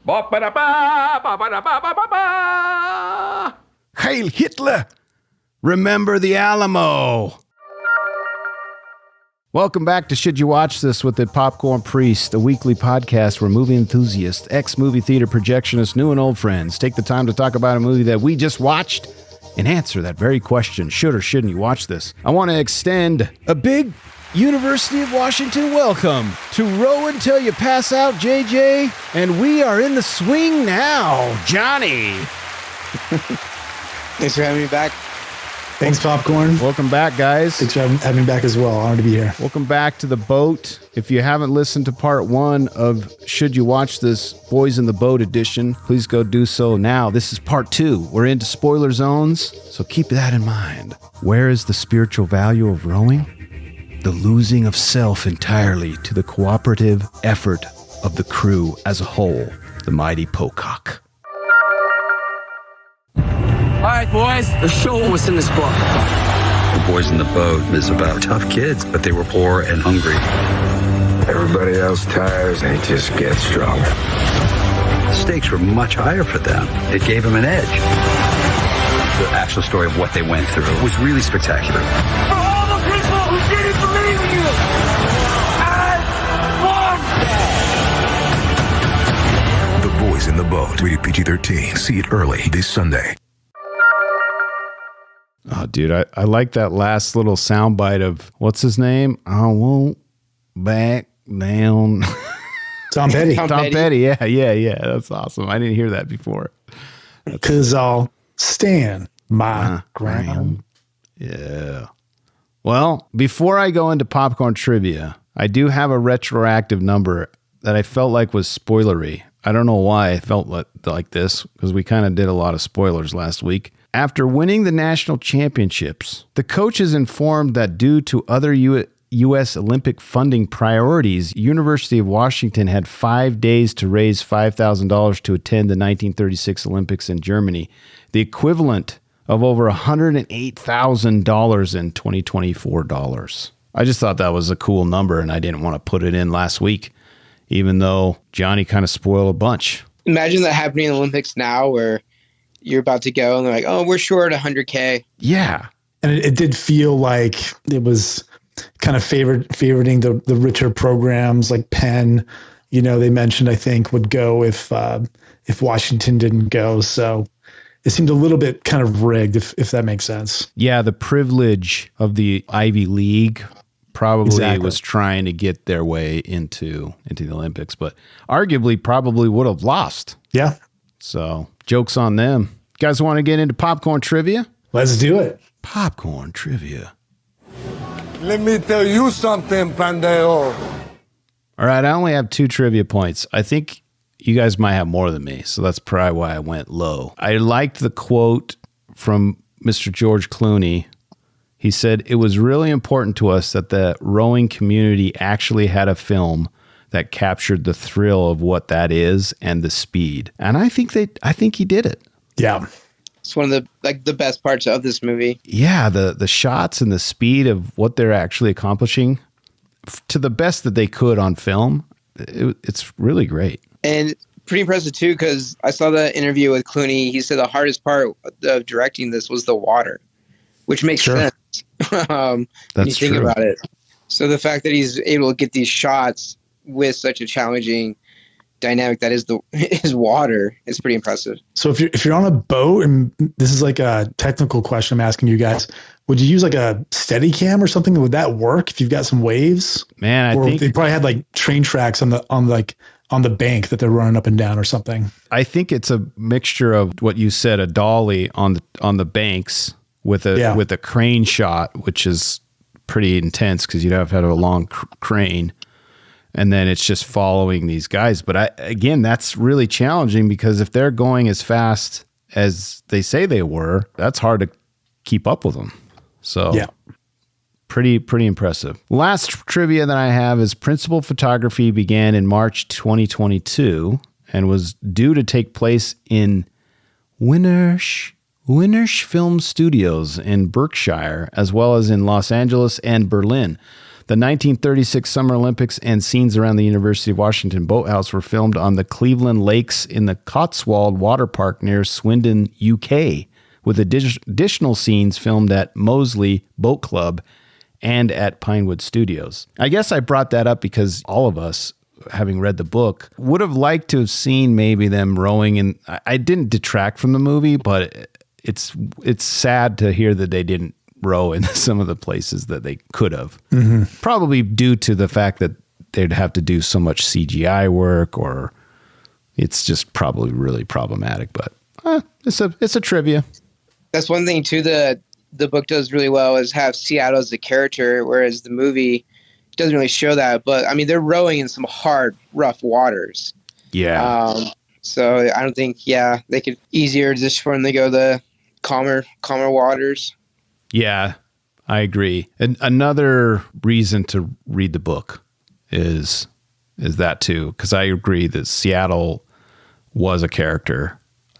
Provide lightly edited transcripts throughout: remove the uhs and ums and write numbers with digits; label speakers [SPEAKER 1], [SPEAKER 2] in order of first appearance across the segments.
[SPEAKER 1] Heil Hitler! Remember the Alamo! Welcome back to Should You Watch This with the Popcorn Priest, a weekly podcast where movie enthusiasts, ex-movie theater projectionists, new and old friends take the time to talk about a movie that we just watched and answer that very question, should or shouldn't you watch this? I want to extend a big University of Washington welcome to Row Until You Pass Out, JJ, and we are in the swing now, Johnny.
[SPEAKER 2] Thanks for having me back.
[SPEAKER 3] Thanks, Popcorn.
[SPEAKER 1] Welcome back, guys.
[SPEAKER 3] Thanks for having me back as well. Honored to be here.
[SPEAKER 1] Welcome back to the boat. If you haven't listened to part one of Should You Watch This Boys in the Boat edition, please go do so now. This is part two. We're into spoiler zones, so keep that in mind. Where is the spiritual value of rowing? The losing of self entirely to the cooperative effort of the crew as a whole, the mighty Pocock.
[SPEAKER 4] All right, boys, let's show what's in this book.
[SPEAKER 5] The Boys in the Boat is about tough kids, but they were poor and hungry.
[SPEAKER 6] Everybody else tires, they just get stronger.
[SPEAKER 5] The stakes were much higher for them. It gave them an edge. The actual story of what they went through was really spectacular.
[SPEAKER 4] For all the people who didn't believe in you, I won.
[SPEAKER 6] The Boys in the Boat, rated PG-13. See it early this Sunday.
[SPEAKER 1] Oh, dude, I like that last little soundbite of, what's his name? I won't back down.
[SPEAKER 3] Tom Petty.
[SPEAKER 1] Tom Petty, yeah. That's awesome. I didn't hear that before.
[SPEAKER 3] Because I'll stand my ground.
[SPEAKER 1] Yeah. Well, before I go into popcorn trivia, I do have a retroactive number that I felt like was spoilery. I don't know why I felt like this, because we kind of did a lot of spoilers last week. After winning the national championships, the coaches informed that due to other U.S. Olympic funding priorities, University of Washington had 5 days to raise $5,000 to attend the 1936 Olympics in Germany, the equivalent of over $108,000 in 2024 dollars. I just thought that was a cool number, and I didn't want to put it in last week, even though Johnny kind of spoiled a bunch.
[SPEAKER 2] Imagine that happening in the Olympics now where you're about to go and they're like, oh, we're short 100K.
[SPEAKER 1] Yeah.
[SPEAKER 3] And it did feel like it was kind of favoriting the richer programs like Penn, they mentioned, I think, would go if Washington didn't go. So it seemed a little bit kind of rigged, if that makes sense.
[SPEAKER 1] Yeah, the privilege of the Ivy League probably was trying to get their way into the Olympics, but arguably probably would have lost.
[SPEAKER 3] Yeah.
[SPEAKER 1] So joke's on them. You guys want to get into popcorn trivia?
[SPEAKER 3] Let's do it.
[SPEAKER 1] Popcorn trivia.
[SPEAKER 7] Let me tell you something, pendejo.
[SPEAKER 1] All right, I only have 2 trivia points. I think you guys might have more than me, so that's probably why I went low. I liked the quote from Mr. George Clooney. He said, "It was really important to us that the rowing community actually had a film that captured the thrill of what that is and the speed." And I think he did it.
[SPEAKER 3] Yeah.
[SPEAKER 2] It's one of the best parts of this movie.
[SPEAKER 1] Yeah, the shots and the speed of what they're actually accomplishing to the best that they could on film. It's really great.
[SPEAKER 2] And pretty impressive too, because I saw the interview with Clooney. He said the hardest part of directing this was the water, which makes sense. When you think about it. So the fact that he's able to get these shots with such a challenging dynamic that is water is pretty impressive.
[SPEAKER 3] So if you're on a boat, and this is like a technical question I'm asking you guys, would you use like a steady cam or something? Would that work if you've got some waves?
[SPEAKER 1] Man, I think
[SPEAKER 3] they probably had like train tracks on the bank that they're running up and down or something.
[SPEAKER 1] I think it's a mixture of what you said, a dolly on the banks with a crane shot, which is pretty intense because you'd have to have a long crane. And then it's just following these guys. But again, that's really challenging because if they're going as fast as they say they were, that's hard to keep up with them. So yeah, pretty impressive. Last trivia that I have is principal photography began in March 2022 and was due to take place in Winnersh Film Studios in Berkshire, as well as in Los Angeles and Berlin. The 1936 Summer Olympics and scenes around the University of Washington boathouse were filmed on the Cleveland Lakes in the Cotswold Water Park near Swindon, UK, with additional scenes filmed at Moseley Boat Club and at Pinewood Studios. I guess I brought that up because all of us, having read the book, would have liked to have seen maybe them rowing in. I didn't detract from the movie, but it's sad to hear that they didn't row in some of the places that they could have. Mm-hmm. Probably due to the fact that they'd have to do so much CGI work, or it's just probably really problematic. But it's a trivia.
[SPEAKER 2] That's one thing too. The book does really well is have Seattle as the character, whereas the movie doesn't really show that. But I mean, they're rowing in some hard, rough waters.
[SPEAKER 1] Yeah.
[SPEAKER 2] So I don't think they could easier just for them to go the calmer waters.
[SPEAKER 1] Yeah, I agree. And another reason to read the book is that too, because I agree that Seattle was a character,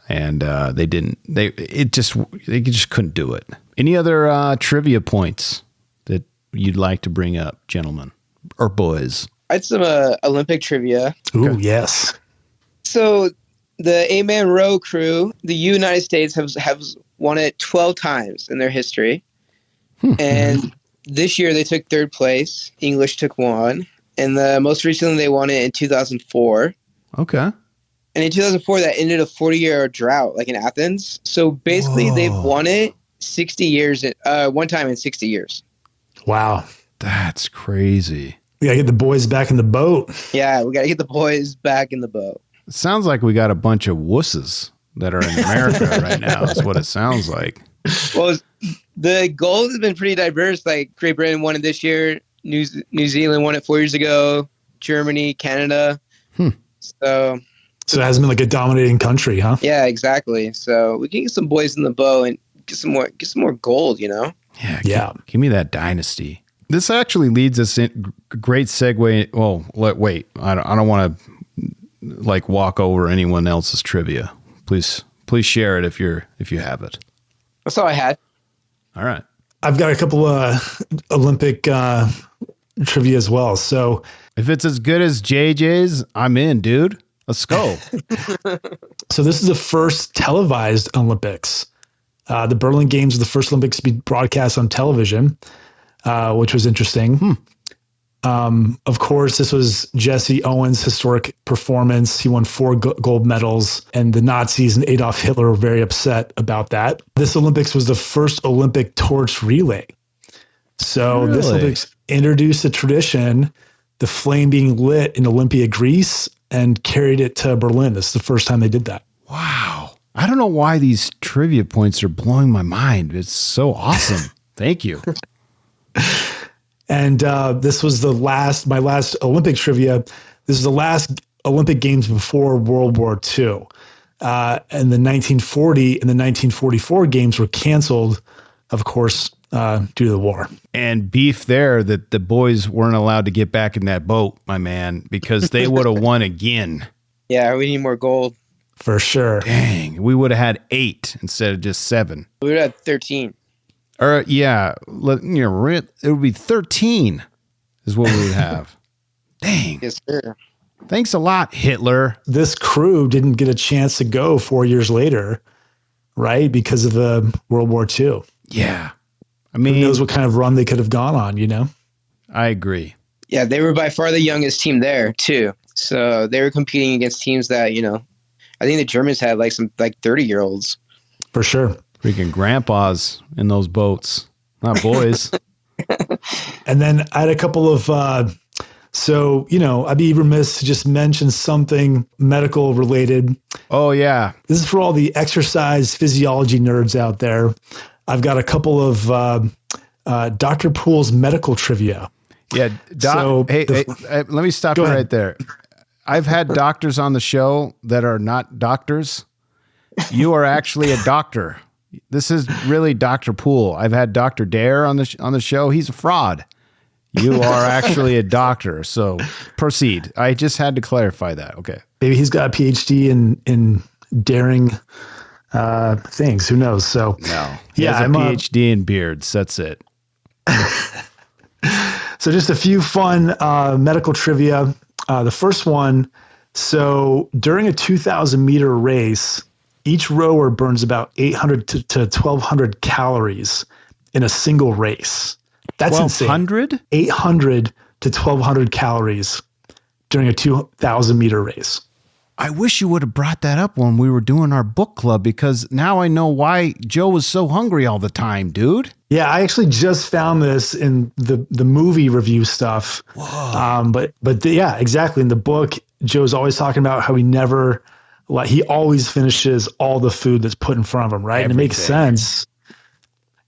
[SPEAKER 1] and they just couldn't do it. Any other trivia points that you'd like to bring up, gentlemen or boys?
[SPEAKER 2] I had some Olympic trivia.
[SPEAKER 3] Ooh, okay. Yes.
[SPEAKER 2] So the 8-man row crew, the United States have won it 12 times in their history. And this year they took third place. English took one. And most recently they won it in 2004.
[SPEAKER 1] Okay.
[SPEAKER 2] And in 2004, that ended a 40-year drought, like in Athens. So basically they've won it 60 years, one time in 60 years.
[SPEAKER 3] Wow.
[SPEAKER 1] That's crazy.
[SPEAKER 3] We got to get the boys back in the boat.
[SPEAKER 2] Yeah, we got to get the boys back in the boat.
[SPEAKER 1] It sounds like we got a bunch of wusses that are in America right now. Is what it sounds like.
[SPEAKER 2] Well, the goals have been pretty diverse. Like Great Britain won it this year. New Zealand won it 4 years ago. Germany, Canada. So
[SPEAKER 3] it hasn't been like a dominating country, huh?
[SPEAKER 2] Yeah, exactly. So we can get some boys in the boat and get some more gold, you know?
[SPEAKER 1] Yeah. Give me that dynasty. This actually leads us in great segue. Well, wait, I don't want to like walk over anyone else's trivia. Please share it if you have it.
[SPEAKER 2] That's all I had.
[SPEAKER 1] All right.
[SPEAKER 3] I've got a couple Olympic trivia as well. So
[SPEAKER 1] if it's as good as JJ's, I'm in, dude. Let's go.
[SPEAKER 3] So this is the first televised Olympics. The Berlin Games were the first Olympics to be broadcast on television, which was interesting. Of course, this was Jesse Owens' historic performance. He won 4 gold medals, and the Nazis and Adolf Hitler were very upset about that. This Olympics was the first Olympic torch relay. So This Olympics introduced a tradition, the flame being lit in Olympia, Greece, and carried it to Berlin. This is the first time they did that.
[SPEAKER 1] Wow. I don't know why these trivia points are blowing my mind. It's so awesome. Thank you.
[SPEAKER 3] And this was my last Olympic trivia. This is the last Olympic Games before World War II. And the 1940 and the 1944 games were canceled, of course, due to the war.
[SPEAKER 1] And beef there that the boys weren't allowed to get back in that boat, my man, because they would have won again.
[SPEAKER 2] Yeah, we need more gold.
[SPEAKER 3] For sure.
[SPEAKER 1] Dang, we would have had 8 instead of just 7.
[SPEAKER 2] We would have had 13.
[SPEAKER 1] Or it would be 13 is what we would have. Dang.
[SPEAKER 2] Yes, sir.
[SPEAKER 1] Thanks a lot, Hitler.
[SPEAKER 3] This crew didn't get a chance to go 4 years later, right? Because of the World War II.
[SPEAKER 1] Yeah. I mean,
[SPEAKER 3] who knows what kind of run they could have gone on, you know?
[SPEAKER 1] I agree.
[SPEAKER 2] Yeah, they were by far the youngest team there, too. So they were competing against teams that, I think the Germans had like 30-year-olds.
[SPEAKER 3] For sure.
[SPEAKER 1] Freaking grandpas in those boats, not boys.
[SPEAKER 3] And then I had a couple of, I'd be remiss to just mention something medical related.
[SPEAKER 1] Oh, yeah.
[SPEAKER 3] This is for all the exercise physiology nerds out there. I've got a couple of Dr. Poole's medical trivia.
[SPEAKER 1] Yeah. Let me stop you right there. I've had doctors on the show that are not doctors. You are actually a doctor. This is really Dr. Poole. I've had Dr. Dare on the show. He's a fraud. You are actually a doctor. So proceed. I just had to clarify that. Okay.
[SPEAKER 3] Maybe he's got a PhD in daring things. Who knows? So
[SPEAKER 1] no. He has a PhD in beards. That's it.
[SPEAKER 3] So just a few fun medical trivia. The first one, so during a 2,000 meter race, each rower burns about 800 to 1,200 calories in a single race. That's
[SPEAKER 1] 1,200?
[SPEAKER 3] insane. 800 to 1,200 calories during a 2,000 meter race.
[SPEAKER 1] I wish you would have brought that up when we were doing our book club, because now I know why Joe was so hungry all the time, dude.
[SPEAKER 3] Yeah, I actually just found this in the movie review stuff. But yeah, exactly. In the book, Joe's always talking about how he always finishes all the food that's put in front of him, right? And it makes sense.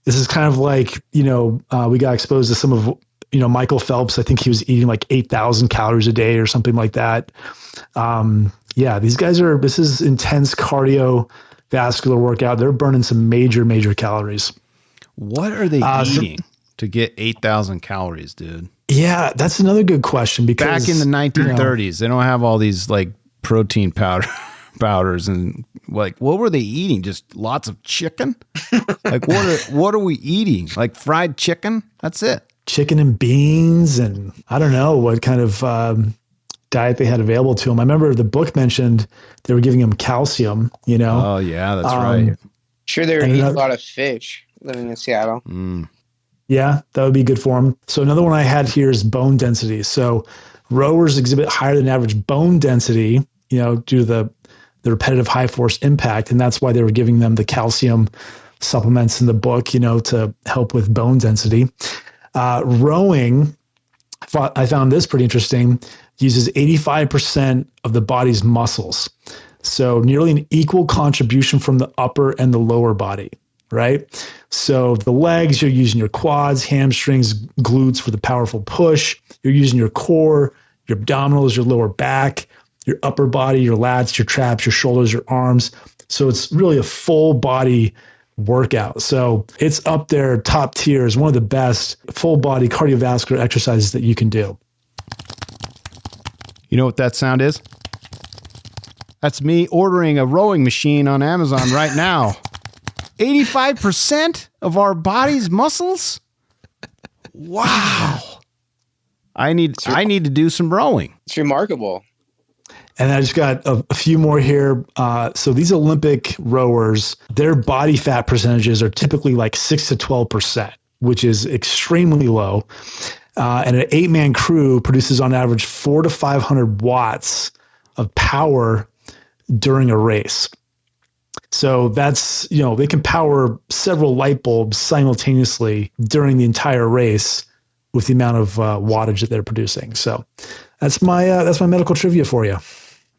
[SPEAKER 3] This is kind of like, we got exposed to some of, Michael Phelps. I think he was eating like 8,000 calories a day or something like that. These guys this is intense cardiovascular workout. They're burning some major, major calories.
[SPEAKER 1] What are they eating to get 8,000 calories, dude?
[SPEAKER 3] Yeah, that's another good question, because
[SPEAKER 1] back in the 1930s, they don't have all these like protein powders and like, what were they eating? Just lots of chicken? Like what are we eating? Like fried chicken? That's it.
[SPEAKER 3] Chicken and beans, and I don't know what kind of diet they had available to them. I remember the book mentioned they were giving them calcium,
[SPEAKER 1] Oh yeah, that's right.
[SPEAKER 2] Sure, they were eating a lot of fish living in Seattle.
[SPEAKER 3] Yeah, that would be good for them. So another one I had here is bone density. So rowers exhibit higher than average bone density, due to the repetitive high force impact. And that's why they were giving them the calcium supplements in the book, to help with bone density. Rowing, I found this pretty interesting, uses 85% of the body's muscles. So nearly an equal contribution from the upper and the lower body, right? So the legs, you're using your quads, hamstrings, glutes for the powerful push. You're using your core, your abdominals, your lower back, your upper body, your lats, your traps, your shoulders, your arms. So it's really a full body workout. So it's up there, top tier, is one of the best full body cardiovascular exercises that you can do.
[SPEAKER 1] You know what that sound is? That's me ordering a rowing machine on Amazon right now. 85% of our body's muscles? Wow. I need to do some rowing.
[SPEAKER 2] It's remarkable.
[SPEAKER 3] And I just got a few more here. So these Olympic rowers, their body fat percentages are typically like 6 to 12%, which is extremely low. And an 8-man crew produces on average 400 to 500 watts of power during a race. So that's, they can power several light bulbs simultaneously during the entire race with the amount of wattage that they're producing. So that's my medical trivia for you.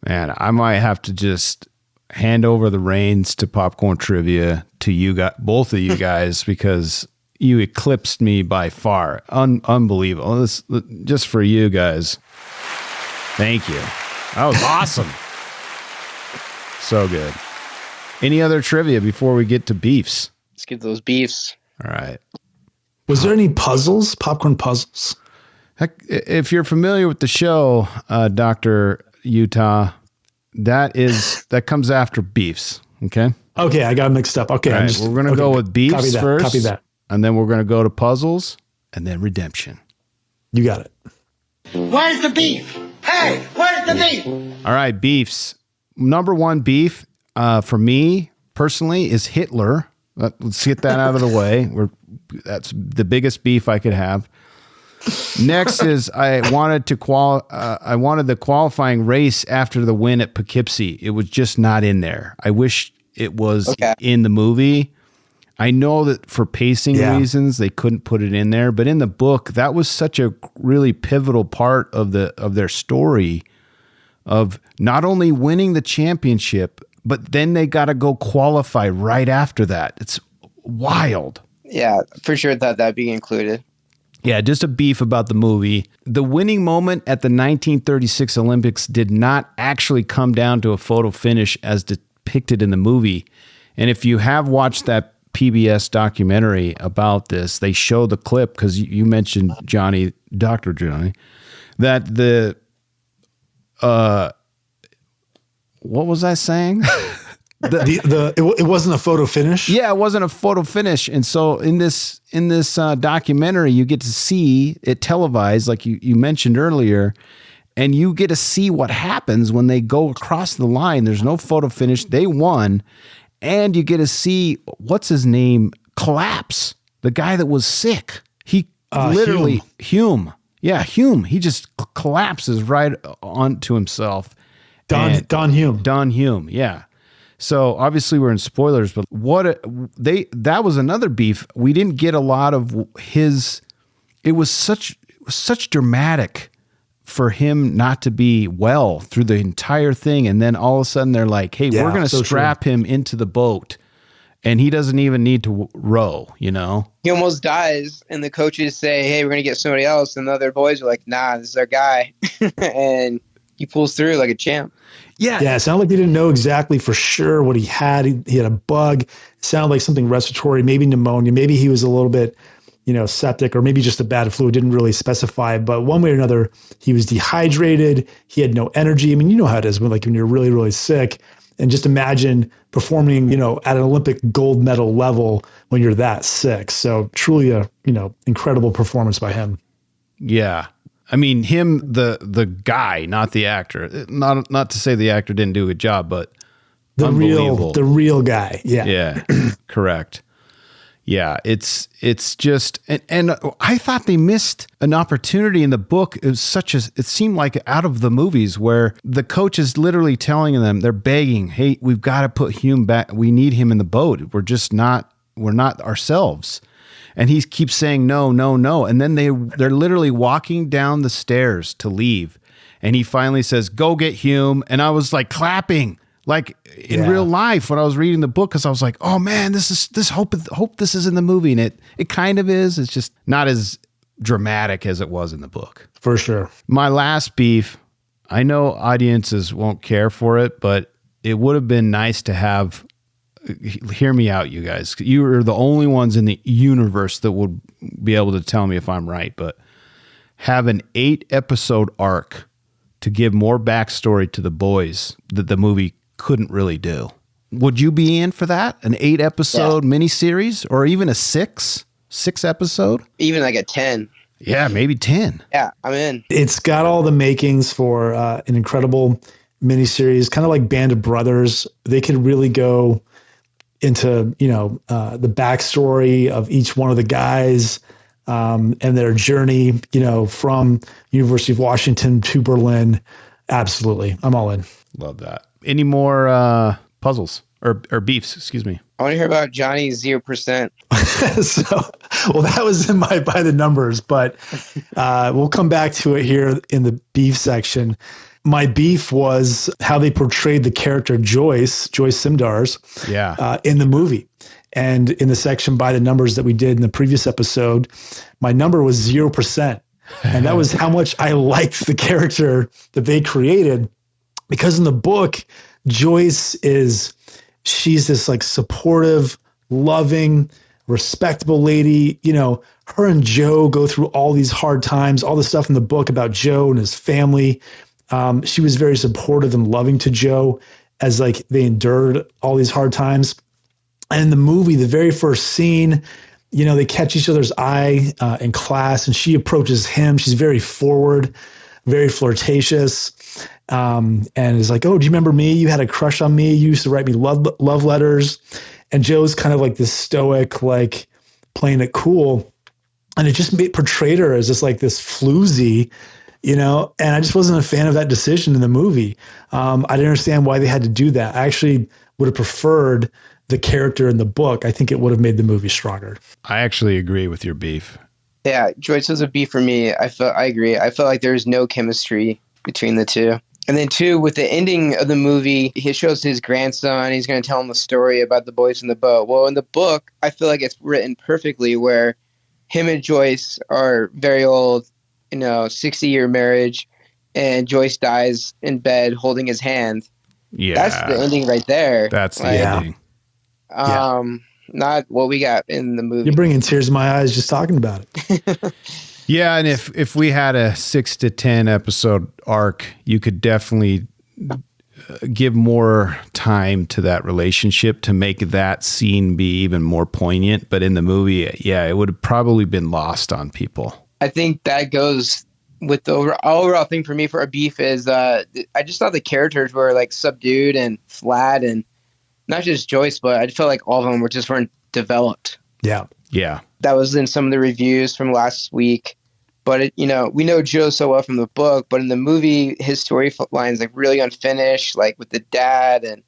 [SPEAKER 1] Man, I might have to just hand over the reins to Popcorn Trivia to you guys, both of you guys, because you eclipsed me by far. Unbelievable. This, just for you guys. Thank you. That was awesome. So good. Any other trivia before we get to beefs?
[SPEAKER 2] Let's get those beefs.
[SPEAKER 1] All right.
[SPEAKER 3] Was there any puzzles, popcorn puzzles?
[SPEAKER 1] Heck, if you're familiar with the show, Dr. Utah, that comes after beefs. Okay.
[SPEAKER 3] Okay, I got mixed up. Okay,
[SPEAKER 1] right, we're gonna go with beefs first.
[SPEAKER 3] Copy that.
[SPEAKER 1] And then we're gonna go to puzzles, and then redemption.
[SPEAKER 3] You got it.
[SPEAKER 8] Where's the beef? Hey, where's the beef?
[SPEAKER 1] All right, beefs. Number one beef for me personally is Hitler. Let's get that out of the way. That's the biggest beef I could have. Next is I wanted the qualifying race after the win at Poughkeepsie. It was just not in there. I wish it was in the movie. I know that for pacing reasons they couldn't put it in there, but in the book that was such a really pivotal part of their story of not only winning the championship, but then they got to go qualify right after that. It's wild.
[SPEAKER 2] Yeah, for sure thought that'd be included.
[SPEAKER 1] Yeah, just a beef about the movie. The winning moment at the 1936 Olympics did not actually come down to a photo finish as depicted in the movie. And if you have watched that PBS documentary about this, they show the clip, because you mentioned Johnny, Dr. Johnny, that what was I saying?
[SPEAKER 3] It wasn't a photo finish.
[SPEAKER 1] Yeah, it wasn't a photo finish. And so in this documentary, you get to see it televised, like you mentioned earlier, and you get to see what happens when they go across the line. There's no photo finish. They won. And you get to see, what's his name, collapse. The guy that was sick. He literally, Hume. Yeah, Hume. He just collapses right onto himself.
[SPEAKER 3] Don Hume.
[SPEAKER 1] Don Hume, yeah. So obviously we're in spoilers, but that was another beef. We didn't get a lot of his. It was such dramatic for him not to be well through the entire thing, and then all of a sudden they're like, "Hey, we're going to strap him into the boat, and he doesn't even need to row." You know,
[SPEAKER 2] he almost dies, and the coaches say, "Hey, we're going to get somebody else," and the other boys are like, "Nah, this is our guy," and he pulls through like a champ.
[SPEAKER 3] Yeah. It sounded like they didn't know exactly for sure what he had. He had a bug. It sounded like something respiratory, maybe pneumonia. Maybe he was a little bit, septic, or maybe just a bad flu. Didn't really specify. But one way or another, he was dehydrated. He had no energy. I mean, you know how it is when you're really, really sick. And just imagine performing, at an Olympic gold medal level when you're that sick. So truly a, incredible performance by him.
[SPEAKER 1] Yeah. I mean, him, the guy, not the actor. Not to say the actor didn't do a good job, but
[SPEAKER 3] the real guy. Yeah.
[SPEAKER 1] Yeah. Correct. Yeah. It's just, and I thought they missed an opportunity in the book. It was it seemed like out of the movies where the coach is literally telling them, they're begging, "Hey, we've got to put Hume back. We need him in the boat. We're not ourselves." And he keeps saying, "No, no, no." And then they're literally walking down the stairs to leave. And he finally says, "Go get Hume." And I was like clapping, like in real life when I was reading the book, because I was like, "Oh man, hope this is in the movie." And it kind of is. It's just not as dramatic as it was in the book.
[SPEAKER 3] For sure.
[SPEAKER 1] My last beef, I know audiences won't care for it, but it would have been nice to have. Hear me out, you guys. You are the only ones in the universe that would be able to tell me if I'm right, but have an 8-episode arc to give more backstory to the boys that the movie couldn't really do. Would you be in for that? An 8-episode miniseries, or even a 6 episode?
[SPEAKER 2] Even like a 10.
[SPEAKER 1] Yeah, maybe 10.
[SPEAKER 2] Yeah, I'm in.
[SPEAKER 3] It's got all the makings for an incredible miniseries, kind of like Band of Brothers. They could really go into, the backstory of each one of the guys and their journey, from University of Washington to Berlin. Absolutely. I'm all in.
[SPEAKER 1] Love that. Any more puzzles or beefs? Excuse me.
[SPEAKER 2] I want to hear about Johnny's 0%.
[SPEAKER 3] Well, that was in my by the numbers, but we'll come back to it here in the beef section. My beef was how they portrayed the character Joyce Simdars, in the movie. And in the section by the numbers that we did in the previous episode, my number was 0%. And that was how much I liked the character that they created. Because in the book, Joyce she's this like supportive, loving, respectable lady. Her and Joe go through all these hard times, all the stuff in the book about Joe and his family. She was very supportive and loving to Joe as they endured all these hard times. And in the movie, the very first scene, they catch each other's eye in class, and she approaches him. She's very forward, very flirtatious, and is like, "Oh, do you remember me? You had a crush on me. You used to write me love letters." And Joe's kind of like this stoic, playing it cool. And it just portrayed her as this floozy, and I just wasn't a fan of that decision in the movie. I didn't understand why they had to do that. I actually would have preferred the character in the book. I think it would have made the movie stronger.
[SPEAKER 1] I actually agree with your beef.
[SPEAKER 2] Yeah, Joyce was a beef for me. I agree. I felt like there was no chemistry between the two. And then two, with the ending of the movie, he shows his grandson. He's going to tell him the story about the boys in the boat. Well, in the book, I feel like it's written perfectly where him and Joyce are very old, 60-year marriage, and Joyce dies in bed holding his hand.
[SPEAKER 1] Yeah.
[SPEAKER 2] That's the ending right there.
[SPEAKER 1] That's the ending.
[SPEAKER 2] Not what we got in the movie.
[SPEAKER 3] You're bringing tears to my eyes just talking about it.
[SPEAKER 1] Yeah, and if we had a 6 to 10 episode arc, you could definitely give more time to that relationship to make that scene be even more poignant. But in the movie, yeah, it would have probably been lost on people.
[SPEAKER 2] I think that goes with the overall thing for me for a beef is I just thought the characters were like subdued and flat, and not just Joyce, but I felt like all of them weren't developed.
[SPEAKER 3] Yeah.
[SPEAKER 1] Yeah.
[SPEAKER 2] That was in some of the reviews from last week. But, we know Joe so well from the book, but in the movie, his storyline is like really unfinished, like with the dad and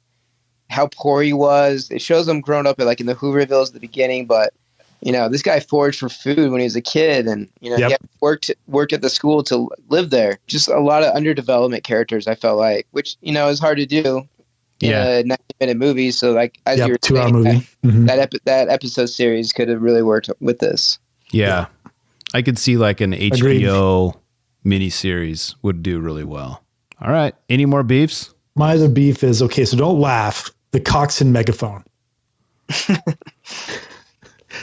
[SPEAKER 2] how poor he was. It shows him growing up in the Hoovervilles at the beginning, but, this guy foraged for food when he was a kid, and, he had worked at the school to live there. Just a lot of underdevelopment characters, I felt like, which, is hard to do in a 90-minute movie. So, like, as you were
[SPEAKER 3] 2-hour
[SPEAKER 2] saying,
[SPEAKER 3] movie.
[SPEAKER 2] that episode series could have really worked with this.
[SPEAKER 1] Yeah. I could see like an HBO miniseries would do really well. All right. Any more beefs?
[SPEAKER 3] My other beef is, okay, so don't laugh. The coxswain megaphone.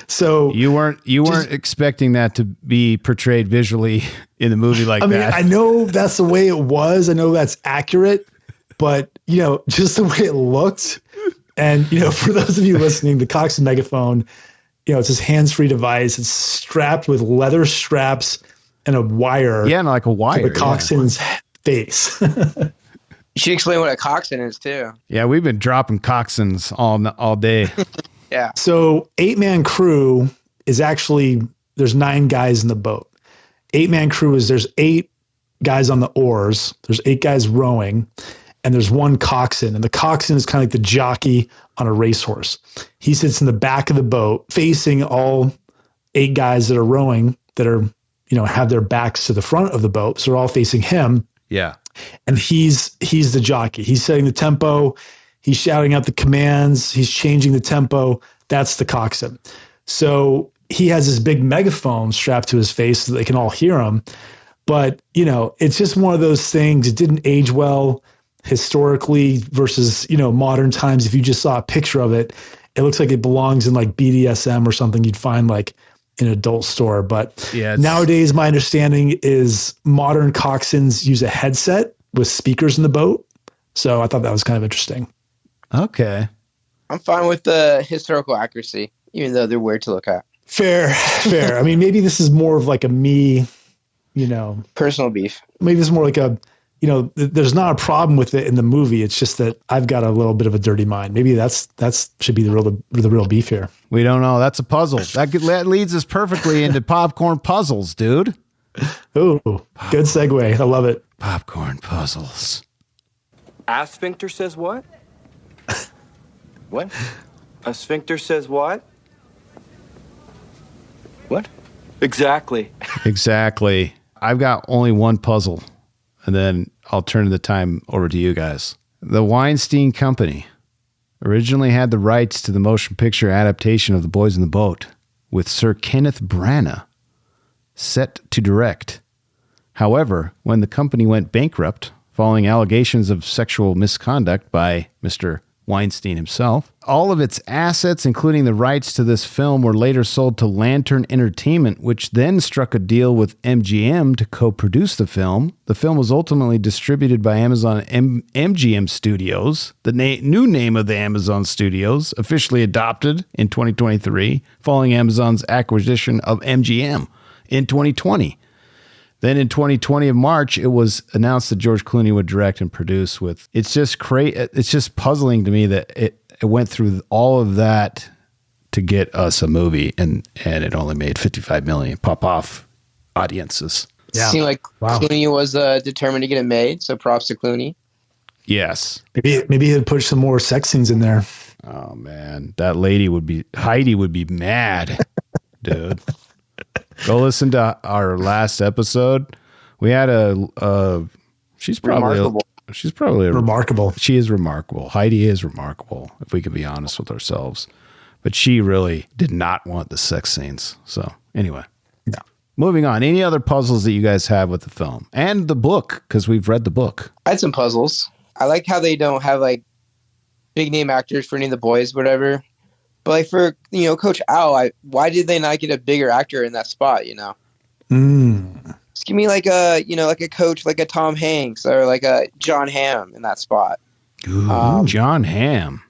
[SPEAKER 3] So
[SPEAKER 1] you weren't expecting that to be portrayed visually in the movie like that.
[SPEAKER 3] I know that's the way it was. I know that's accurate, but just the way it looked. And for those of you listening, the coxswain megaphone, it's this hands-free device. It's strapped with leather straps and a wire.
[SPEAKER 1] Yeah, like a wire.
[SPEAKER 3] To the coxswain's face.
[SPEAKER 2] You should explain what a coxswain is too.
[SPEAKER 1] Yeah, we've been dropping coxswains all day.
[SPEAKER 2] Yeah.
[SPEAKER 3] So 8-man crew is actually, there's 9 guys in the boat. 8-man crew is there's 8 guys on the oars. There's 8 guys rowing. And there's one coxswain, and the coxswain is kind of like the jockey on a racehorse. He sits in the back of the boat facing all 8 guys that are rowing that are, have their backs to the front of the boat. So they're all facing him.
[SPEAKER 1] Yeah.
[SPEAKER 3] And he's the jockey. He's setting the tempo. He's shouting out the commands. He's changing the tempo. That's the coxswain. So he has this big megaphone strapped to his face so they can all hear him. But, it's just one of those things. It didn't age well historically versus modern times. If you just saw a picture of it, it looks like it belongs in like BDSM or something you'd find like in an adult store. But nowadays my understanding is modern coxswains use a headset with speakers in the boat. So I thought that was kind of interesting.
[SPEAKER 1] Okay.
[SPEAKER 2] I'm fine with the historical accuracy, even though they're weird to look at.
[SPEAKER 3] Fair. I mean, maybe this is more of like a me,
[SPEAKER 2] personal beef.
[SPEAKER 3] Maybe it's more like a, there's not a problem with it in the movie. It's just that I've got a little bit of a dirty mind. Maybe that's should be the real beef here.
[SPEAKER 1] We don't know. That's a puzzle. That leads us perfectly into popcorn puzzles, dude.
[SPEAKER 3] Ooh, good segue. I love it.
[SPEAKER 1] Popcorn puzzles.
[SPEAKER 9] A sphincter says what? What? A sphincter says what? What? Exactly.
[SPEAKER 1] Exactly. I've got only one puzzle, and then I'll turn the time over to you guys. The Weinstein Company originally had the rights to the motion picture adaptation of The Boys in the Boat, with Sir Kenneth Branagh set to direct. However, when the company went bankrupt following allegations of sexual misconduct by Mr. Weinstein himself, all of its assets, including the rights to this film, were later sold to Lantern Entertainment, which then struck a deal with MGM to co-produce the film. The film was ultimately distributed by Amazon MGM Studios, the new name of the Amazon Studios, officially adopted in 2023, following Amazon's acquisition of MGM in 2020. Then in 2020 of March, it was announced that George Clooney would direct and produce with. It's just it's just puzzling to me that it went through all of that to get us a movie, and it only made 55 million pop-off audiences.
[SPEAKER 2] Yeah. It seemed like Clooney was determined to get it made, so props to Clooney.
[SPEAKER 1] Yes.
[SPEAKER 3] Maybe he'd push some more sex scenes in there.
[SPEAKER 1] Oh, man. That lady Heidi would be mad, dude. Go listen to our last episode. We had she's probably
[SPEAKER 3] remarkable.
[SPEAKER 1] She is remarkable. Heidi is remarkable, if we can be honest with ourselves. But she really did not want the sex scenes. So anyway, moving on. Any other puzzles that you guys have with the film and the book? Because we've read the book.
[SPEAKER 2] I had some puzzles. I like how they don't have like big name actors for any of the boys, whatever. But like for Coach Al, why did they not get a bigger actor in that spot? Just give me like a like a coach, like a Tom Hanks or like a John Hamm in that spot.
[SPEAKER 1] Ooh, John Hamm.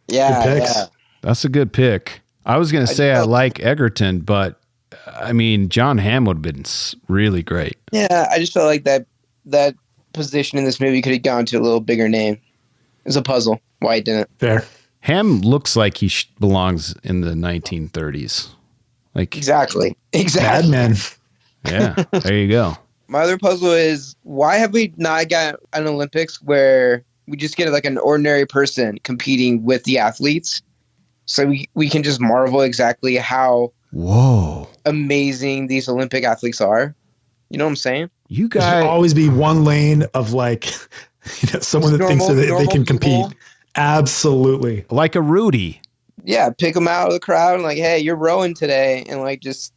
[SPEAKER 2] Yeah.
[SPEAKER 1] That's a good pick. I was going to say I like Egerton, but I mean, John Hamm would have been really great.
[SPEAKER 2] Yeah, I just felt like that position in this movie could have gone to a little bigger name. It's a puzzle why it didn't.
[SPEAKER 3] Fair.
[SPEAKER 1] Hamm looks like he belongs in the 1930s. Like
[SPEAKER 2] Exactly.
[SPEAKER 3] Bad men.
[SPEAKER 1] Yeah, there you go.
[SPEAKER 2] My other puzzle is, why have we not got an Olympics where we just get like an ordinary person competing with the athletes? So we can just marvel exactly how amazing these Olympic athletes are. You know what I'm saying?
[SPEAKER 1] You guys
[SPEAKER 3] there should always be one lane of like, someone that thinks that they can compete. Absolutely.
[SPEAKER 1] Like a Rudy.
[SPEAKER 2] Yeah, pick them out of the crowd and like, hey, you're rowing today, and like just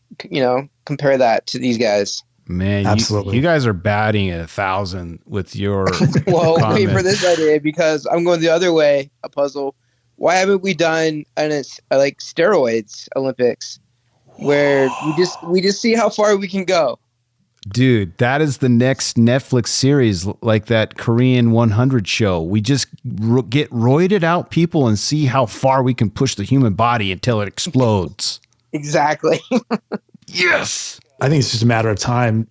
[SPEAKER 2] compare that to these guys.
[SPEAKER 1] Man,
[SPEAKER 3] absolutely.
[SPEAKER 1] You guys are batting at 1,000 with your.
[SPEAKER 2] Well, wait for this idea, because I'm going the other way. A puzzle. Why haven't we done like steroids Olympics, where we just see how far we can go?
[SPEAKER 1] Dude, that is the next Netflix series, like that Korean 100 show. We just get roided out people and see how far we can push the human body until it explodes.
[SPEAKER 2] Exactly.
[SPEAKER 1] Yes.
[SPEAKER 3] I think it's just a matter of time.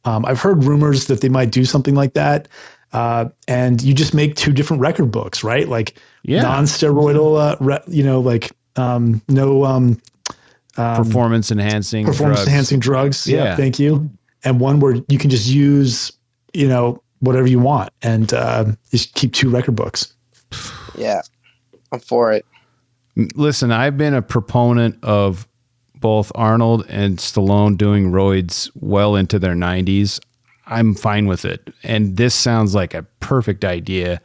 [SPEAKER 3] I've heard rumors that they might do something like that. And you just make 2 different record books, right? Like non-steroidal, no
[SPEAKER 1] performance enhancing drugs.
[SPEAKER 3] Yeah. Thank you. And one where you can just use, whatever you want, and just keep 2 record books.
[SPEAKER 2] Yeah, I'm for it.
[SPEAKER 1] Listen, I've been a proponent of both Arnold and Stallone doing roids well into their 90s. I'm fine with it. And this sounds like a perfect idea.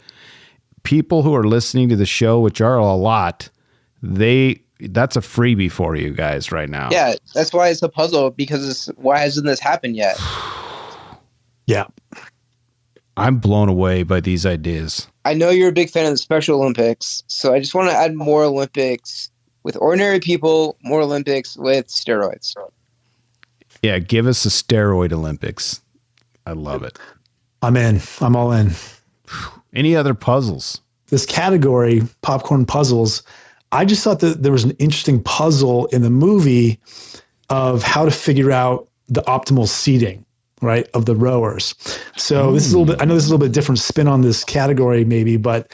[SPEAKER 1] People who are listening to the show, which are a lot, that's a freebie for you guys right now.
[SPEAKER 2] Yeah, that's why it's a puzzle, because why hasn't this happened yet?
[SPEAKER 3] Yeah.
[SPEAKER 1] I'm blown away by these ideas.
[SPEAKER 2] I know you're a big fan of the Special Olympics, so I just want to add more Olympics with ordinary people, more Olympics with steroids.
[SPEAKER 1] Yeah, give us a steroid Olympics. I love it.
[SPEAKER 3] I'm in. I'm all in.
[SPEAKER 1] Any other puzzles?
[SPEAKER 3] This category, popcorn puzzles, I just thought that there was an interesting puzzle in the movie of how to figure out the optimal seating, right, of the rowers. So this is a little bit, I know this is a little bit different spin on this category maybe, but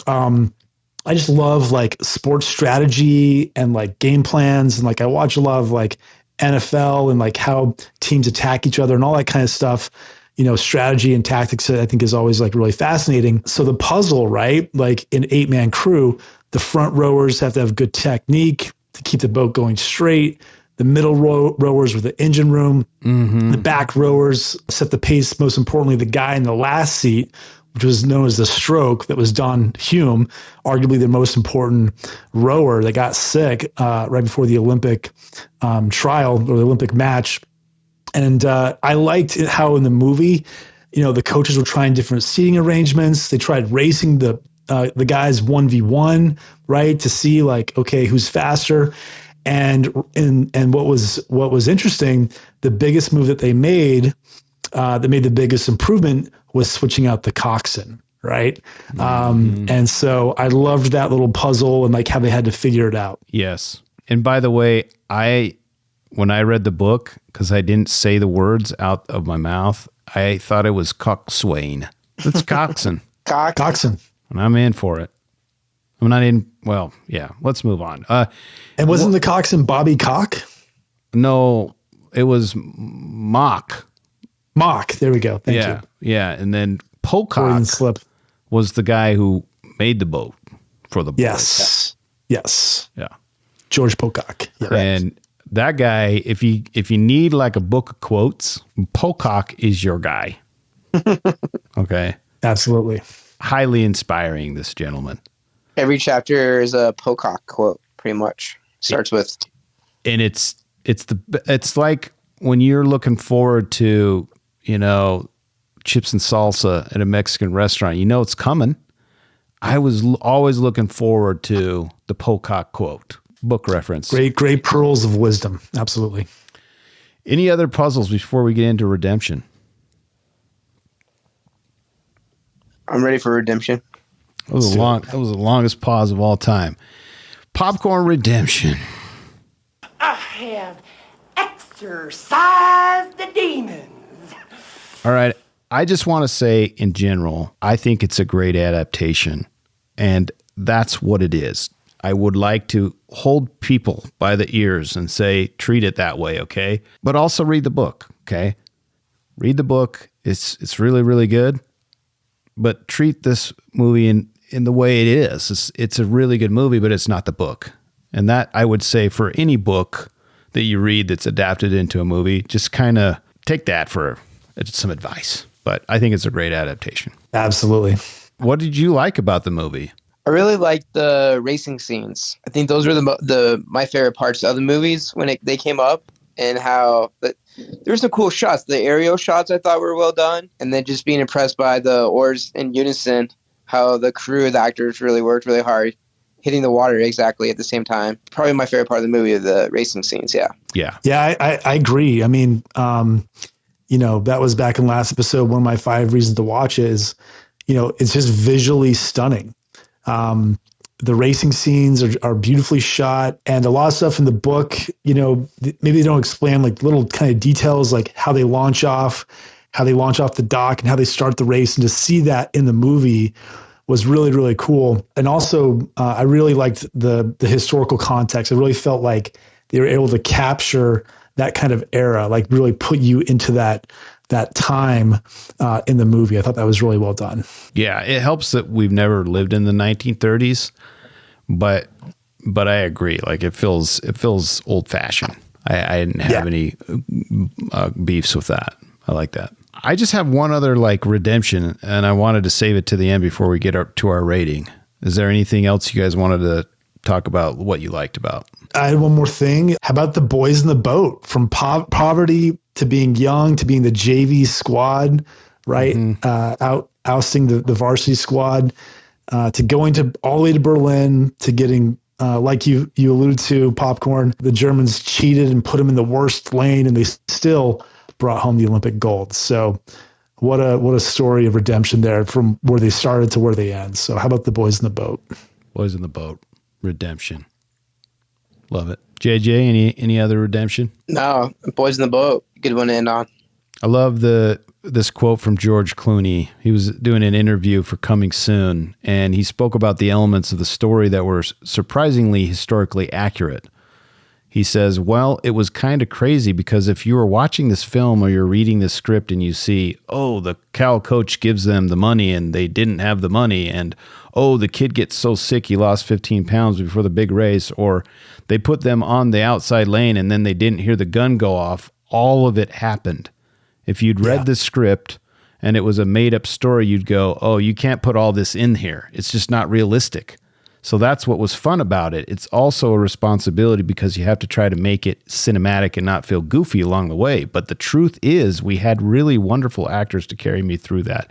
[SPEAKER 3] I just love like sports strategy and like game plans. And like, I watch a lot of like NFL and like how teams attack each other and all that kind of stuff. Strategy and tactics, I think, is always like really fascinating. So the puzzle, right? Like in 8-man crew, the front rowers have to have good technique to keep the boat going straight. The middle rowers with the engine room. Mm-hmm. The back rowers set the pace. Most importantly, the guy in the last seat, which was known as the stroke, that was Don Hume, arguably the most important rower that got sick right before the Olympic trial or the Olympic match. And I liked how in the movie, the coaches were trying different seating arrangements. They tried racing the guys 1v1, right, to see like, okay, who's faster. And what was interesting, the biggest move that they made that made the biggest improvement was switching out the coxswain, right? And so I loved that little puzzle and like how they had to figure it out.
[SPEAKER 1] Yes. And by the way, when I read the book, because I didn't say the words out of my mouth, I thought it was coxswain. It's coxswain.
[SPEAKER 3] Coxswain.
[SPEAKER 1] And I'm in for it. I'm not in. Well, yeah, let's move on.
[SPEAKER 3] And wasn't the coxswain Bobby Cock?
[SPEAKER 1] No, it was Mock.
[SPEAKER 3] Mock. There we go. Thank you.
[SPEAKER 1] Yeah. And then Pocock was the guy who made the boat for the boys.
[SPEAKER 3] Yes.
[SPEAKER 1] Yeah.
[SPEAKER 3] George Pocock. Yeah.
[SPEAKER 1] And that guy, if you need like a book of quotes, Pocock is your guy. Okay.
[SPEAKER 3] Absolutely.
[SPEAKER 1] Highly inspiring, this gentleman.
[SPEAKER 2] Every chapter is a Pocock quote, pretty much. Starts with.
[SPEAKER 1] And it's like when you're looking forward to, chips and salsa at a Mexican restaurant, it's coming. I was always looking forward to the Pocock quote. Book reference.
[SPEAKER 3] Great pearls of wisdom. Absolutely.
[SPEAKER 1] Any other puzzles before we get into redemption?
[SPEAKER 2] I'm ready for redemption.
[SPEAKER 1] That was That was the longest pause of all time. Popcorn Redemption.
[SPEAKER 10] I have exorcised the demons.
[SPEAKER 1] All right. I just want to say in general, I think it's a great adaptation, and that's what it is. I would like to hold people by the ears and say, treat it that way, okay? But also read the book, okay? Read the book. It's really, really good. But treat this movie in the way it is. It's a really good movie, but it's not the book. And that, I would say, for any book that you read that's adapted into a movie, just kind of take that for some advice. But I think it's a great adaptation.
[SPEAKER 3] Absolutely.
[SPEAKER 1] What did you like about the movie?
[SPEAKER 2] I really liked the racing scenes. I think those were my favorite parts of the movies when they came up, and how there were some cool shots. The aerial shots I thought were well done, and then just being impressed by the oars in unison, how the crew, the actors really worked really hard, hitting the water exactly at the same time. Probably my favorite part of the movie are the racing scenes. Yeah.
[SPEAKER 3] Yeah, I agree. I mean, that was back in last episode. One of my 5 reasons to watch is, it's just visually stunning. The racing scenes are beautifully shot, and a lot of stuff in the book, maybe they don't explain like little kind of details, like how they launch off the dock and how they start the race, and to see that in the movie was really, really cool. And also, I really liked the historical context. I really felt like they were able to capture that kind of era, like really put you into that time in the movie. I thought that was really well done.
[SPEAKER 1] Yeah, it helps that we've never lived in the 1930s, but I agree. Like it feels old fashioned. I didn't have any beefs with that. I like that. I just have one other redemption, and I wanted to save it to the end before we get up to our rating. Is there anything else you guys wanted to talk about what you liked about?
[SPEAKER 3] I had one more thing. How about the boys in the boat? From poverty to being young to being the JV squad, right? Mm-hmm. Ousting the varsity squad, to going to all the way to Berlin, to getting, like you alluded to, Popcorn, the Germans cheated and put them in the worst lane, and they still brought home the Olympic gold. So what a story of redemption there, from where they started to where they end. So how about the boys in the boat? Boys in the boat. Redemption. Love it. JJ, any other redemption?
[SPEAKER 2] No, Boys in the Boat. Good one to end on.
[SPEAKER 1] I love this quote from George Clooney. He was doing an interview for Coming Soon, and he spoke about the elements of the story that were surprisingly historically accurate. He says, well, it was kind of crazy because if you were watching this film or you're reading this script and you see, oh, the Cal coach gives them the money and they didn't have the money, and oh, the kid gets so sick he lost 15 pounds before the big race, or they put them on the outside lane and then they didn't hear the gun go off, all of it happened. If you'd read the script and it was a made-up story, you'd go, oh, you can't put all this in here. It's just not realistic. So that's what was fun about it. It's also a responsibility because you have to try to make it cinematic and not feel goofy along the way. But the truth is we had really wonderful actors to carry me through that.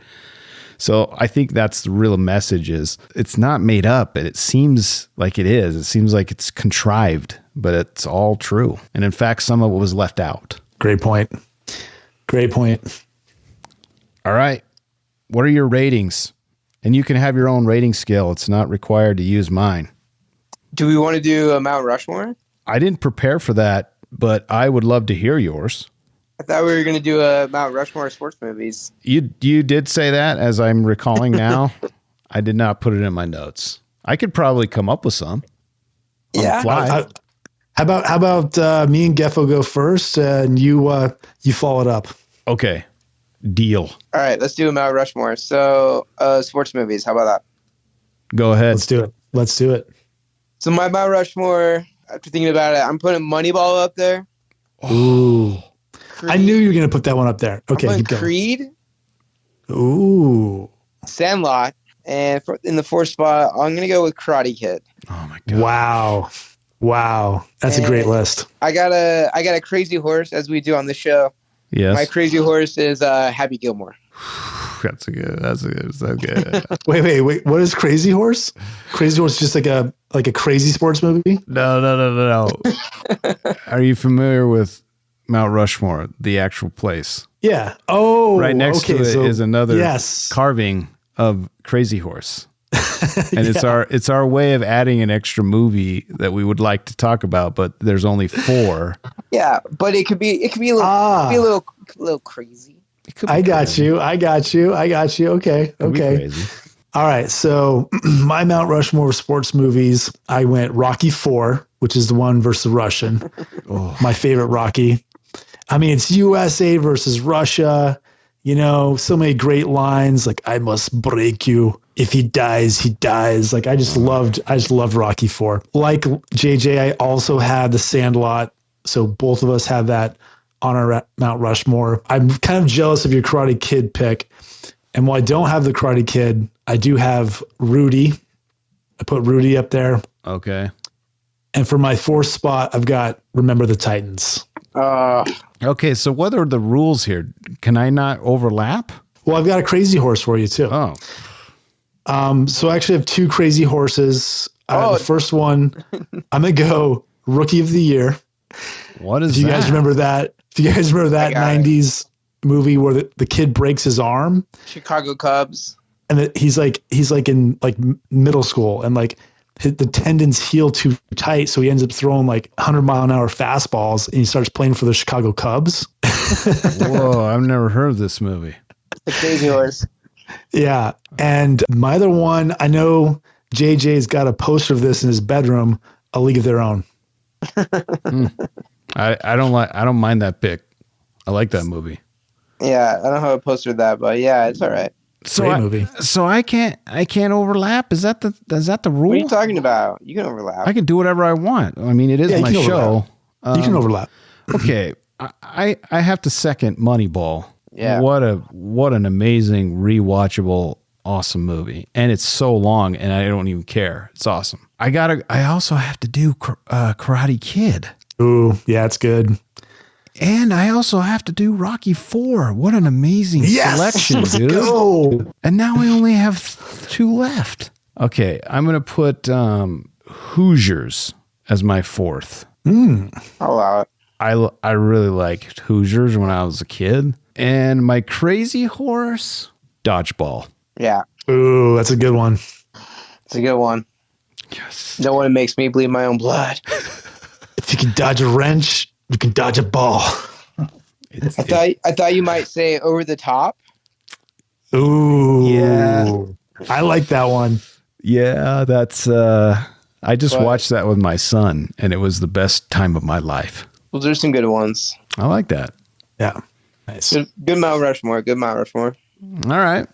[SPEAKER 1] So I think that's the real message, is it's not made up, and it seems like it is. It seems like it's contrived, but it's all true. And in fact, some of it was left out.
[SPEAKER 3] Great point. Great point.
[SPEAKER 1] All right. What are your ratings? And you can have your own rating scale. It's not required to use mine.
[SPEAKER 2] Do we want to do a Mount Rushmore?
[SPEAKER 1] I didn't prepare for that, but I would love to hear yours.
[SPEAKER 2] I thought we were going to do a Mount Rushmore of sports movies.
[SPEAKER 1] You did say that, as I'm recalling now. I did not put it in my notes. I could probably come up with some.
[SPEAKER 2] Yeah.
[SPEAKER 3] How about me and Geffo go first, and you follow it up?
[SPEAKER 1] Okay. Deal.
[SPEAKER 2] All right, let's do a Mount Rushmore. So, sports movies. How about that?
[SPEAKER 1] Go ahead.
[SPEAKER 3] Let's do it.
[SPEAKER 2] So my Mount Rushmore, after thinking about it, I'm putting Moneyball up there.
[SPEAKER 3] Ooh. Creed. I knew you were going to put that one up there. Okay, keep going.
[SPEAKER 2] Creed.
[SPEAKER 3] Ooh.
[SPEAKER 2] Sandlot. And in the fourth spot, I'm going to go with Karate Kid.
[SPEAKER 1] Oh, my God.
[SPEAKER 3] Wow. That's a great list. I got
[SPEAKER 2] a crazy horse, as we do on the show.
[SPEAKER 1] Yes.
[SPEAKER 2] My crazy horse is Happy Gilmore.
[SPEAKER 1] That's so good.
[SPEAKER 3] Wait. What is Crazy Horse? Crazy Horse is just like a crazy sports movie?
[SPEAKER 1] No. Are you familiar with Mount Rushmore, the actual place?
[SPEAKER 3] Yeah. Oh,
[SPEAKER 1] right next to it is another
[SPEAKER 3] yes.
[SPEAKER 1] carving of Crazy Horse. And it's our way of adding an extra movie that we would like to talk about, but there's only 4.
[SPEAKER 2] Yeah, but it could be a little crazy.
[SPEAKER 3] I got you. Okay. All right. So my Mount Rushmore of sports movies, I went Rocky 4, which is the one versus the Russian. My favorite Rocky. I mean, it's USA versus Russia. You know, so many great lines like "I must break you. If he dies, he dies." Like I just loved Rocky 4. Like JJ, I also had The Sandlot. So both of us have that on our Mount Rushmore. I'm kind of jealous of your Karate Kid pick. And while I don't have the Karate Kid, I do have Rudy. I put Rudy up there.
[SPEAKER 1] Okay.
[SPEAKER 3] And for my 4th spot, I've got Remember the Titans.
[SPEAKER 1] Okay, so what are the rules here? Can I not overlap?
[SPEAKER 3] Well, I've got a Crazy Horse for you too.
[SPEAKER 1] Oh.
[SPEAKER 3] So I actually have 2 Crazy Horses. The first one, I'm going to go Rookie of the Year.
[SPEAKER 1] What is that?
[SPEAKER 3] If you guys remember that 90s movie where the kid breaks his arm?
[SPEAKER 2] Chicago Cubs.
[SPEAKER 3] And he's like in like middle school, and like the tendons heal too tight, so he ends up throwing like 100-mile-an-hour fastballs, and he starts playing for the Chicago Cubs.
[SPEAKER 1] Whoa, I've never heard of this movie.
[SPEAKER 2] The Crazy Horse.
[SPEAKER 3] Yeah, and my other one, I know JJ's got a poster of this in his bedroom, A League of Their Own.
[SPEAKER 1] I don't mind that pick. I like that movie.
[SPEAKER 2] Yeah, I don't have a poster of that, but yeah, it's all right.
[SPEAKER 1] So I can't overlap. Is that the rule?
[SPEAKER 2] What are you talking about? You can overlap.
[SPEAKER 1] I can do whatever I want. I mean, it is my show.
[SPEAKER 3] You can overlap.
[SPEAKER 1] Okay, I have to second Moneyball.
[SPEAKER 2] Yeah.
[SPEAKER 1] What an amazing rewatchable awesome movie, and it's so long, and I don't even care. It's awesome. I also have to do Karate Kid.
[SPEAKER 3] Ooh, yeah, it's good.
[SPEAKER 1] And I also have to do Rocky 4. What an amazing selection, dude.
[SPEAKER 3] Go.
[SPEAKER 1] And now we only have 2 left. Okay, I'm going to put Hoosiers as my 4th.
[SPEAKER 2] I'll allow it.
[SPEAKER 1] I really liked Hoosiers when I was a kid. And my Crazy Horse, Dodgeball.
[SPEAKER 2] Yeah.
[SPEAKER 3] Ooh, that's a good one.
[SPEAKER 2] It's a good one.
[SPEAKER 1] Yes.
[SPEAKER 2] No one makes me bleed my own blood.
[SPEAKER 3] If you can dodge a wrench, you can dodge a ball.
[SPEAKER 2] I thought you might say Over the Top.
[SPEAKER 3] Ooh.
[SPEAKER 1] Yeah.
[SPEAKER 3] I like that one.
[SPEAKER 1] Yeah, that's I just watched that with my son, and it was the best time of my life.
[SPEAKER 2] Well, there's some good ones.
[SPEAKER 1] I like that.
[SPEAKER 3] Yeah. Nice.
[SPEAKER 2] Good Mount Rushmore. Good Mount Rushmore.
[SPEAKER 1] All right.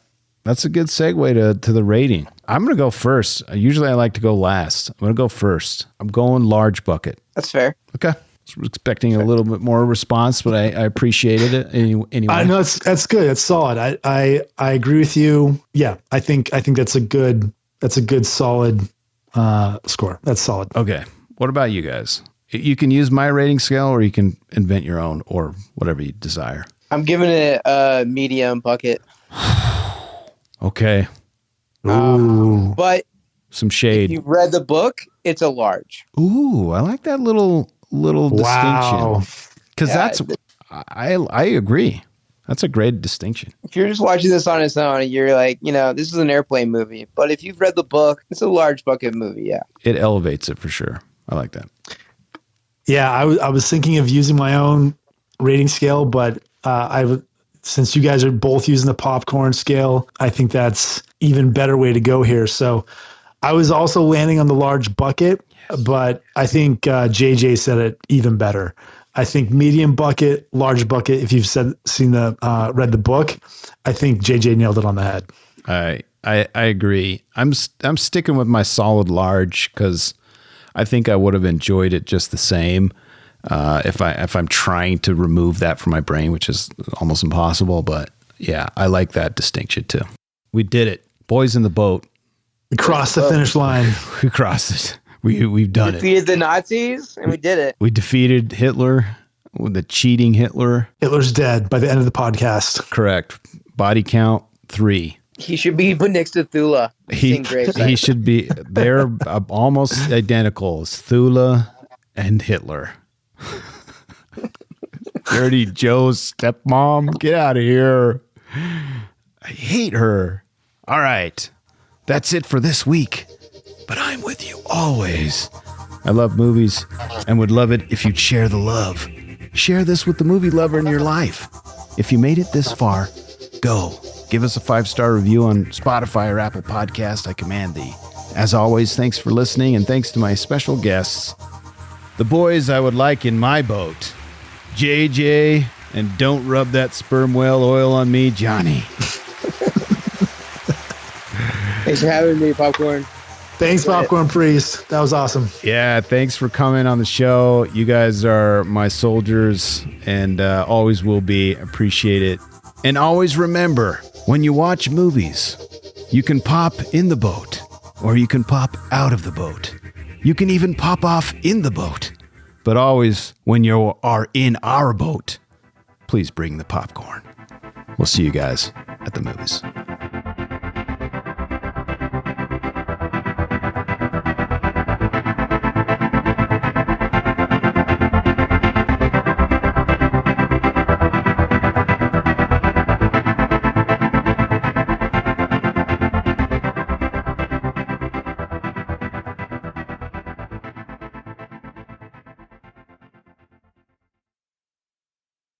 [SPEAKER 1] That's a good segue to the rating. I'm going to go first. Usually I like to go last. I'm going to go first. I'm going large bucket.
[SPEAKER 2] That's fair.
[SPEAKER 1] Okay. I was expecting a little bit more response, but I appreciated it anyway.
[SPEAKER 3] No, that's good. That's solid. I agree with you. Yeah, I think that's a good solid score. That's solid.
[SPEAKER 1] Okay. What about you guys? You can use my rating scale, or you can invent your own, or whatever you desire.
[SPEAKER 2] I'm giving it a medium bucket.
[SPEAKER 1] Okay.
[SPEAKER 3] Ooh.
[SPEAKER 2] But
[SPEAKER 1] some shade.
[SPEAKER 2] If you read the book, it's a large.
[SPEAKER 1] Ooh, I like that little distinction. Because that's I agree. That's a great distinction.
[SPEAKER 2] If you're just watching this on its own, you're like, this is an airplane movie. But if you've read the book, it's a large bucket movie. Yeah,
[SPEAKER 1] it elevates it for sure. I like that.
[SPEAKER 3] Yeah, I was thinking of using my own rating scale, but since you guys are both using the popcorn scale, I think that's even better way to go here. So I was also landing on the large bucket, but I think JJ said it even better. I think medium bucket, large bucket. If you've read the book, I think JJ nailed it on the head.
[SPEAKER 1] I agree. I'm sticking with my solid large because I think I would have enjoyed it just the same. If I'm trying to remove that from my brain, which is almost impossible, but yeah, I like that distinction too. We did it, boys in the boat.
[SPEAKER 3] We crossed the finish line.
[SPEAKER 1] We crossed it. We've done it.
[SPEAKER 2] Defeated the Nazis, and we did it.
[SPEAKER 1] We defeated Hitler, the cheating Hitler.
[SPEAKER 3] Hitler's dead by the end of the podcast.
[SPEAKER 1] Correct. Body count 3.
[SPEAKER 2] He should be put next to Thula.
[SPEAKER 1] He should be. They're almost identical as Thula and Hitler. Dirty Joe's stepmom, get out of here. I hate her. All right, That's it for this week. But I'm with you always. I love movies and would love it if you'd share the love. Share this with the movie lover in your life. If you made it this far, go. Give us a 5-star review on Spotify or Apple Podcast. I command thee. As always, thanks for listening, and thanks to my special guests, the boys I would like in my boat, JJ, and don't rub that sperm whale oil on me, Johnny.
[SPEAKER 2] Thanks for having me, Popcorn.
[SPEAKER 3] Thanks, Popcorn Priest. That was awesome.
[SPEAKER 1] Yeah, thanks for coming on the show. You guys are my soldiers and always will be. Appreciate it. And always remember, when you watch movies, you can pop in the boat or you can pop out of the boat. You can even pop off in the boat. But always, when you are in our boat, please bring the popcorn. We'll see you guys at the movies.